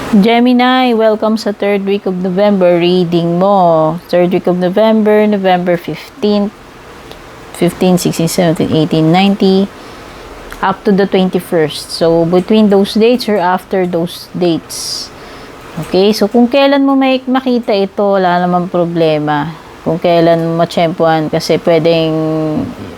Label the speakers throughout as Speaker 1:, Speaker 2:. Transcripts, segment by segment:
Speaker 1: Gemini, welcome sa third week of November reading mo. Third week of November, November 15th, 15, 16, 17, 18, 19, up to the 21st. So, between those dates or after those dates. Okay, so kung kailan mo may makita ito, wala namang problema. Kung kailan matsyempuan, kasi pwedeng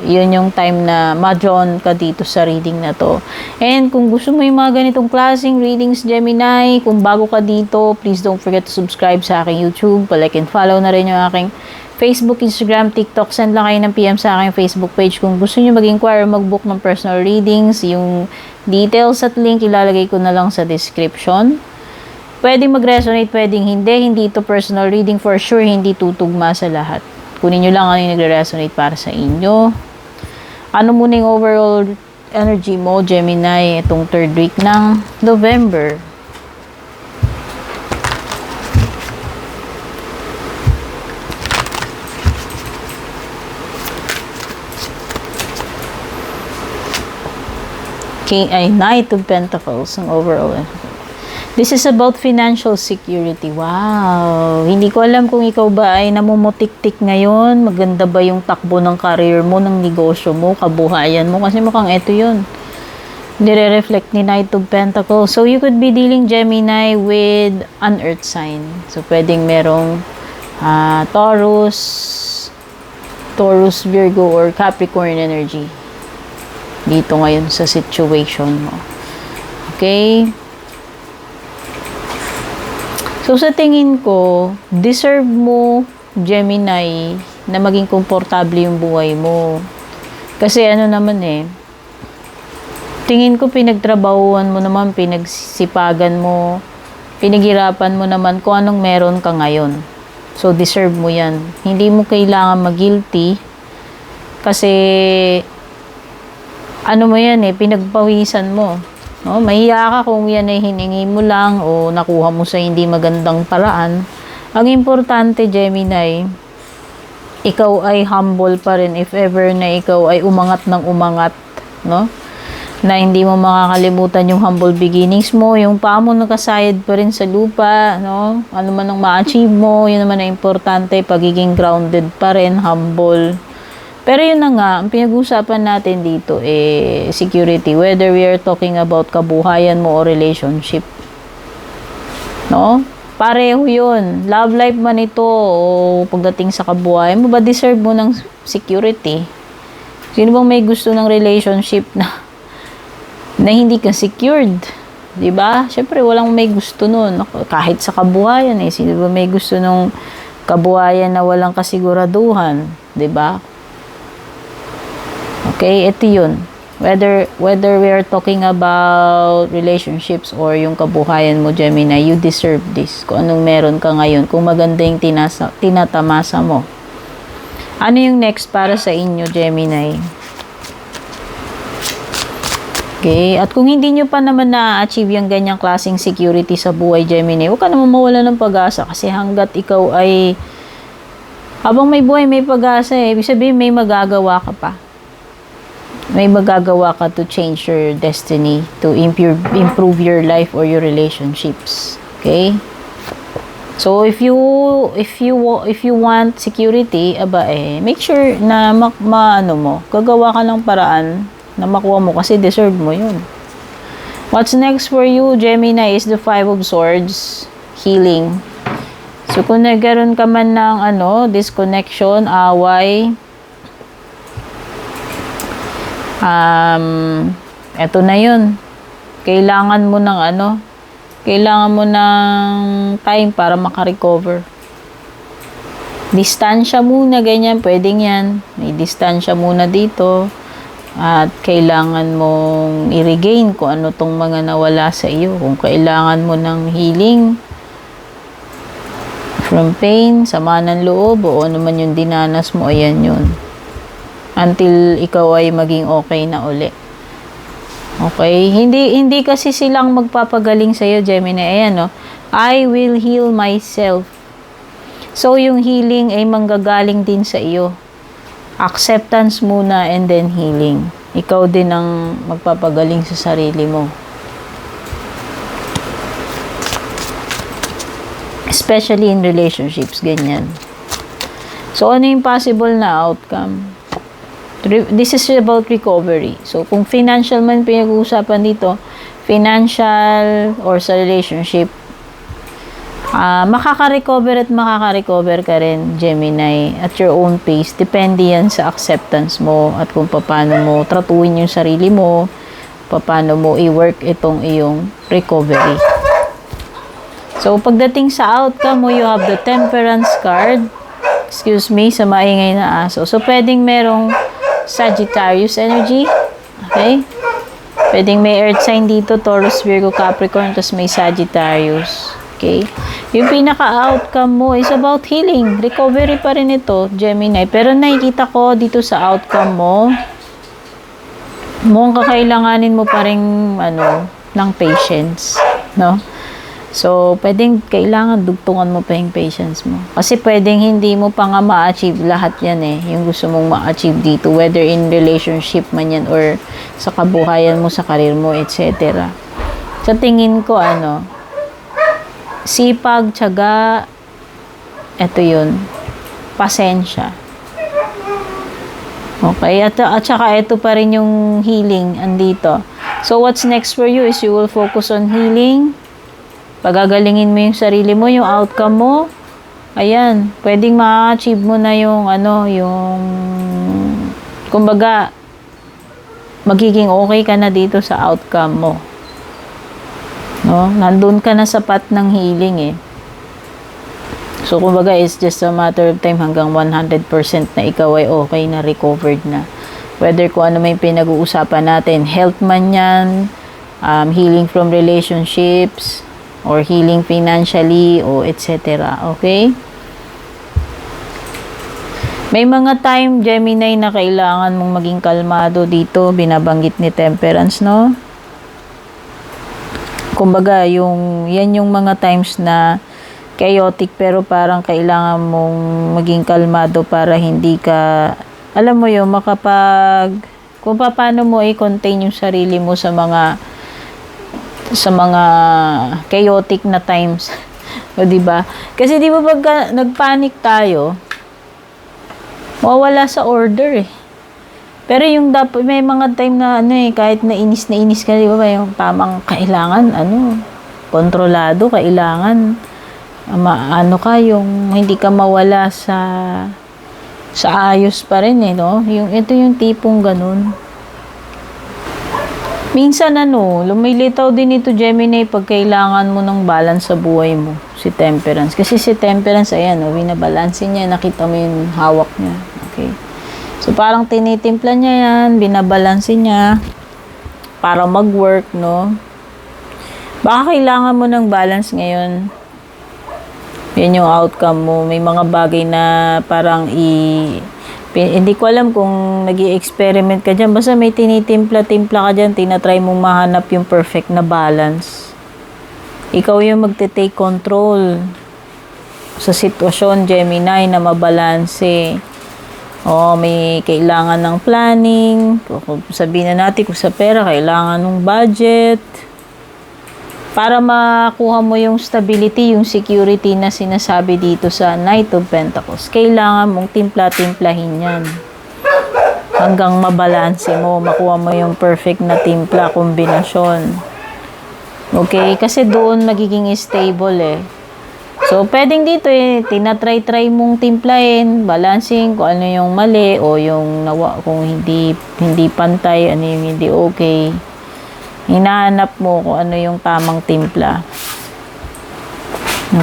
Speaker 1: yun yung time na ma-drawn ka dito sa reading na to. And kung gusto mo yung mga ganitong klaseng readings, Gemini, kung bago ka dito, please don't forget to subscribe sa aking YouTube. Like and follow na rin yung aking Facebook, Instagram, TikTok. Send lang kayo ng PM sa aking Facebook page. Kung gusto nyo mag-inquire, mag-book ng personal readings, yung details at link, ilalagay ko na lang sa description. Pwedeng mag-resonate, pwedeng hindi. Hindi ito personal reading, for sure, hindi tutugma sa lahat. Kunin nyo lang ano yung nagre-resonate para sa inyo. Ano muna yung overall energy mo, Gemini, itong third week ng November? Knight of Pentacles, ang overall energy. This is about financial security. Wow! Hindi ko alam kung ikaw ba ay namumutik-tik ngayon. Maganda ba yung takbo ng career mo, ng negosyo mo, kabuhayan mo? Kasi mukhang eto yun. Nire-reflect ni Knight of Pentacles. So, you could be dealing, Gemini, with an earth sign. So, pwedeng merong Taurus, Virgo, or Capricorn energy dito ngayon sa situation mo. Okay? So, sa tingin ko, deserve mo, Gemini, na maging komportable yung buhay mo. Kasi ano naman tingin ko pinagtrabahuan mo naman, pinagsipagan mo, pinaghirapan mo naman kung anong meron ka ngayon. So, deserve mo yan. Hindi mo kailangan mag-guilty kasi ano mo yan pinagpawisan mo. No, mahiya ka kung yan ay hiningi mo lang o nakuha mo sa hindi magandang paraan. Ang importante, Gemini, ikaw ay humble pa rin if ever na ikaw ay umangat ng umangat, no? Na hindi mo makakalimutan yung humble beginnings mo, yung paa mo nakasayad pa rin sa lupa, no? Ano man ang ma-achieve mo, yun naman ang importante, pagiging grounded pa rin, humble. Pero yun na nga, ang pinag-usapan natin dito security, whether we are talking about kabuhayan mo o relationship. No? Pareho yun. Love life man ito o pagdating sa kabuhayan mo, ba deserve mo ng security? Sino bang may gusto ng relationship na hindi ka secured? Diba? Siyempre, walang may gusto nun. Kahit sa kabuhayan sino ba may gusto nung kabuhayan na walang kasiguraduhan? Diba? Okay, ito yun. Whether we are talking about relationships or yung kabuhayan mo, Gemini, you deserve this. Kung anong meron ka ngayon, kung maganda yung tinatamasa mo. Ano yung next para sa inyo, Gemini? Okay, at kung hindi nyo pa naman na-achieve yung ganyang klaseng security sa buhay, Gemini, huwag ka naman mawala ng pag-asa kasi hanggat ikaw ay habang may buhay, may pag-asa ibig sabihin may magagawa ka pa. May magagawa ka to change your destiny, to improve your life or your relationships. Okay? So if you want security, make sure na gagawa ka ng paraan na makuha mo kasi deserve mo 'yun. What's next for you, Gemini, is the Five of Swords, healing. So kung nagkaroon ka man ng disconnection, away, eto na yun. Kailangan mo ng time para makarecover. Distansya muna, ganyan, pwedeng yan. May distansya muna dito. At kailangan mong i-regain kung ano tong mga nawala sa iyo. Kung kailangan mo ng healing from pain, sama ng loob, o ano man yung dinanas mo, ayan yun. Until ikaw ay maging okay na uli. Okay? Hindi kasi silang magpapagaling sa iyo, Gemini. Ayan, I will heal myself. So, yung healing ay manggagaling din sa iyo. Acceptance muna and then healing. Ikaw din ang magpapagaling sa sarili mo. Especially in relationships, ganyan. So, ano yung possible na outcome? This is about recovery. So, kung financial man pinag-uusapan dito, financial or sa relationship, makaka-recover ka rin, Gemini, at your own pace. Depende yan sa acceptance mo at kung paano mo tratuin yung sarili mo, paano mo i-work itong iyong recovery. So, pagdating sa outcome mo, you have the Temperance card. Excuse me, sa maingay na aso. So, pwedeng merong Sagittarius energy. Okay? Pwedeng may earth sign dito, Taurus, Virgo, Capricorn, tapos may Sagittarius. Okay? Yung pinaka-outcome mo is about healing. Recovery pa rin ito, Gemini. Pero nakikita ko dito sa outcome mo, mukhang kakailanganin mo pa rin, ng patience. No? So, pwedeng kailangan dugtungan mo pa yung patience mo. Kasi pwedeng hindi mo pa nga ma-achieve lahat yan yung gusto mong ma-achieve dito. Whether in relationship man yan or sa kabuhayan mo, sa karir mo, etc. Sa tingin ko, sipag, tiyaga, eto yun, pasensya. Okay, at saka ito pa rin yung healing andito. So, what's next for you is you will focus on healing. Pagagalingin mo yung sarili mo, yung outcome mo, ayan, pwedeng ma-achieve mo na yung, kumbaga, magiging okay ka na dito sa outcome mo. No? Nandun ka na sa path ng healing So, kumbaga, it's just a matter of time hanggang 100% na ikaw ay okay na, recovered na. Whether kung ano may pinag-uusapan natin, health man yan, healing from relationships, or healing financially, o etc. Okay? May mga time, Gemini, na kailangan mong maging kalmado dito. Binabanggit ni Temperance, no? Kumbaga, yan yung mga times na chaotic, pero parang kailangan mong maging kalmado para hindi ka, alam mo yun, kung paano mo i-contain yung sarili mo sa mga chaotic na times. O, diba? Kasi di ba pagka nagpanic tayo, mawawala sa order Pero yung dapat, may mga time na kahit nainis ka, di ba? Yung tamang kailangan, kontrolado, kailangan, yung hindi ka mawala sa ayos pa rin no? Ito yung tipong ganun. Minsan lumilitaw din ito, Gemini, pag kailangan mo ng balance sa buhay mo, si Temperance. Kasi si Temperance, ayan, binabalansin niya, nakita mo yung hawak niya. Okay. So, parang tinitimpla niya yan, binabalansin niya, para mag-work, no? Baka kailangan mo ng balance ngayon. Yan yung outcome mo. May mga bagay na parang hindi ko alam kung nag-i-experiment ka dyan. Basta may tinitimpla-timpla ka dyan, tinatry mong mahanap yung perfect na balance. Ikaw yung magte-take control sa sitwasyon, Gemini, na mabalanse. May kailangan ng planning. Sabihin na natin kung sa pera, kailangan ng budget. Para makuha mo yung stability, yung security na sinasabi dito sa Knight of Pentacles, kailangan mong timpla-timplahin yan. Hanggang mabalanse mo, makuha mo yung perfect na timpla, kombinasyon. Okay? Kasi doon magiging stable So, pwedeng dito tinatry-try mong timplahin, balancing, kung ano yung mali, o yung kung hindi pantay, ano yung hindi okay. Hinahanap mo kung ano yung tamang timpla.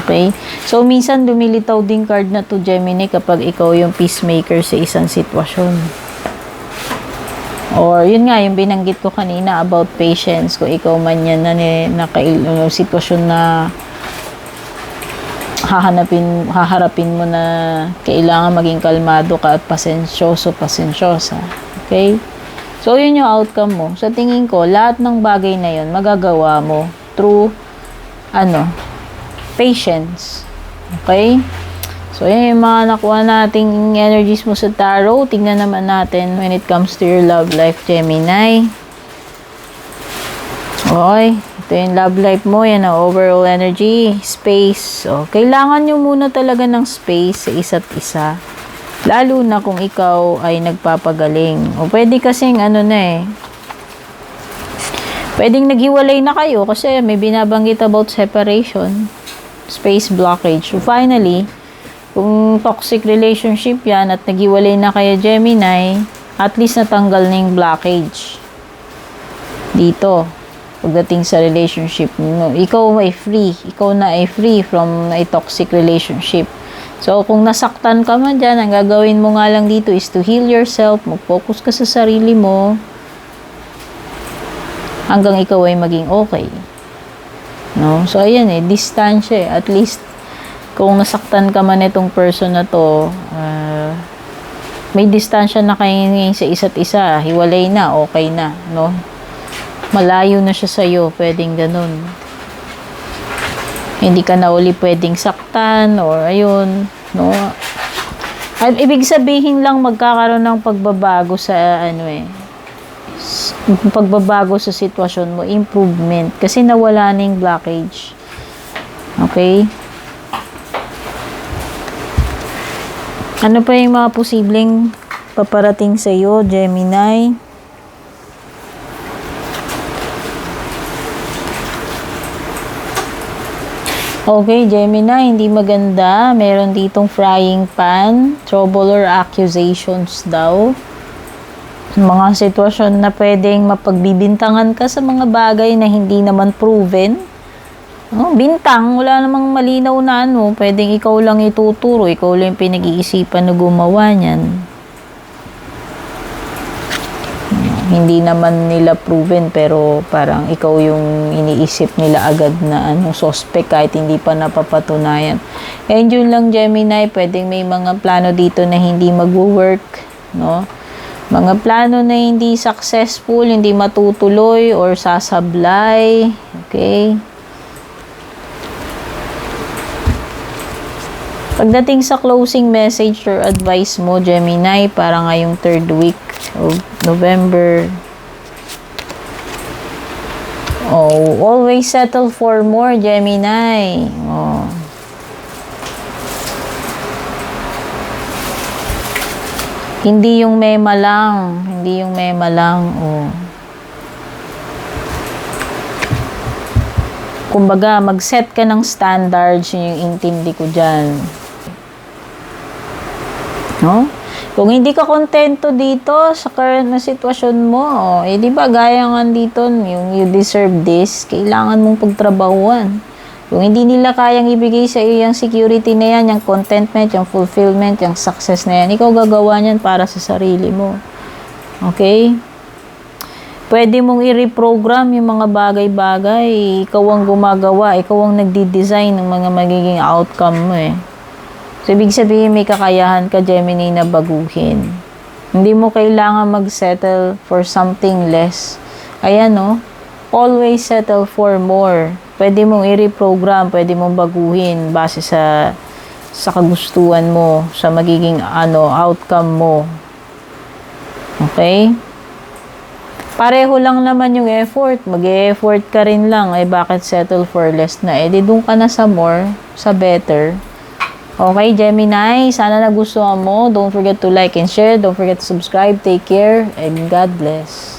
Speaker 1: Okay? So, minsan lumilitaw din card na to, Gemini, kapag ikaw yung peacemaker sa isang sitwasyon. Or, yun nga, yung binanggit ko kanina about patience. Kung ikaw man yan na sitwasyon na haharapin mo na kailangan maging kalmado ka at pasensyosa. Okay? So, yun yung outcome mo. Sa tingin ko, lahat ng bagay na yun, magagawa mo through, patience. Okay? So, yun yung mga nakuha nating energies mo sa tarot. Tingnan naman natin when it comes to your love life, Gemini. Okay? Ito yung love life mo, yan ang overall energy, space. So, kailangan nyo muna talaga ng space sa isa't isa. Lalo na kung ikaw ay nagpapagaling. O pwede kasing pwedeng naghiwalay na kayo kasi may binabanggit about separation, space blockage. So finally, kung toxic relationship yan at naghiwalay na kayo, Gemini, at least natanggal na yung blockage dito pagdating sa relationship mo. Ikaw ay free. Ikaw na ay free from a toxic relationship. So, kung nasaktan ka man dyan, ang gagawin mo nga lang dito is to heal yourself, mag-focus ka sa sarili mo, hanggang ikaw ay maging okay. No? So, ayan distansya At least, kung nasaktan ka man itong person na to, may distansya na kayo sa isa't isa. Hiwalay na, okay na. No? Malayo na siya sa'yo. Pwedeng ganun. Hindi ka na uli pwedeng saktan or ayun. No? At ibig sabihin lang magkakaroon ng pagbabago sa pagbabago sa sitwasyon mo, improvement, kasi nawala na yung blockage. Okay? Ano pa yung mga posibleng paparating sa iyo, Gemini? Okay, Gemini, hindi maganda. Meron ditong frying pan, trouble or accusations daw. Mga sitwasyon na pwedeng mapagbibintangan ka sa mga bagay na hindi naman proven. Bintang, wala namang malinaw na pwedeng ikaw lang ituturo, ikaw lang pinag-iisipan na gumawa niyan. Hindi naman nila proven pero parang ikaw yung iniisip nila agad na suspect kahit hindi pa napapatunayan. And yun lang, Gemini, pwedeng may mga plano dito na hindi mag-work, no? Mga plano na hindi successful, hindi matutuloy or sasablay. Okay? Pagdating sa closing message or advice mo, Gemini, para ngayong 3rd week of November. Always settle for more, Gemini. Hindi yung mema lang. Hindi yung mema lang. Kumbaga, mag-set ka ng standards, yun yung intindi ko dyan. No? Kung hindi ka kontento dito sa current na sitwasyon mo, di ba gaya nga dito, yung you deserve this, kailangan mong pagtrabahuan. Kung hindi nila kayang ibigay sa iyo yung security na yan, yung contentment, yung fulfillment, yung success na yan, ikaw gagawa niyan para sa sarili mo. Okay? Pwede mong i-reprogram yung mga bagay-bagay. Ikaw ang gumagawa, ikaw ang nagdi-design ng mga magiging outcome mo So, ibig sabihin may kakayahan ka, Gemini, na baguhin. Hindi mo kailangan mag-settle for something less. Ayan, always settle for more. Pwede mong i-reprogram, pwede mong baguhin base sa kagustuhan mo, sa magiging outcome mo. Okay? Pareho lang naman yung effort. Mag-e-effort ka rin lang. Bakit settle for less na? Di doon ka na sa more, sa better. Okay, Gemini, sana nagustuhan mo. Don't forget to like and share. Don't forget to subscribe. Take care and God bless.